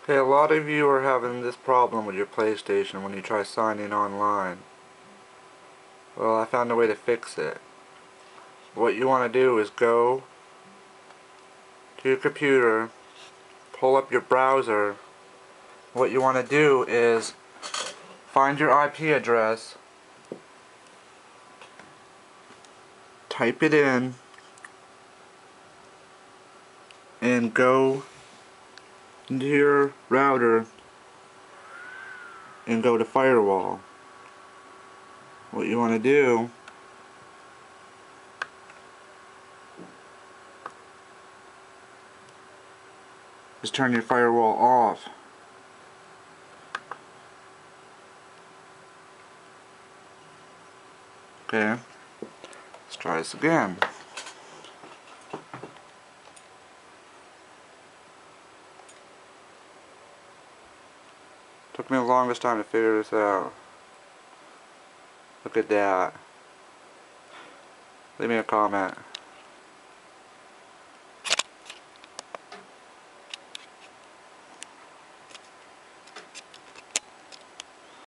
Okay, a lot of you are having this problem with your PlayStation when you try signing online. Well, I found a way to fix it. What you want to do is go to your computer, pull up your browser. What you want to do is find your IP address, type it in, and go into your router and go to firewall. What you want to do is turn your firewall off. Okay, let's try this again. Took me the longest time to figure this out. Look at that. Leave me a comment.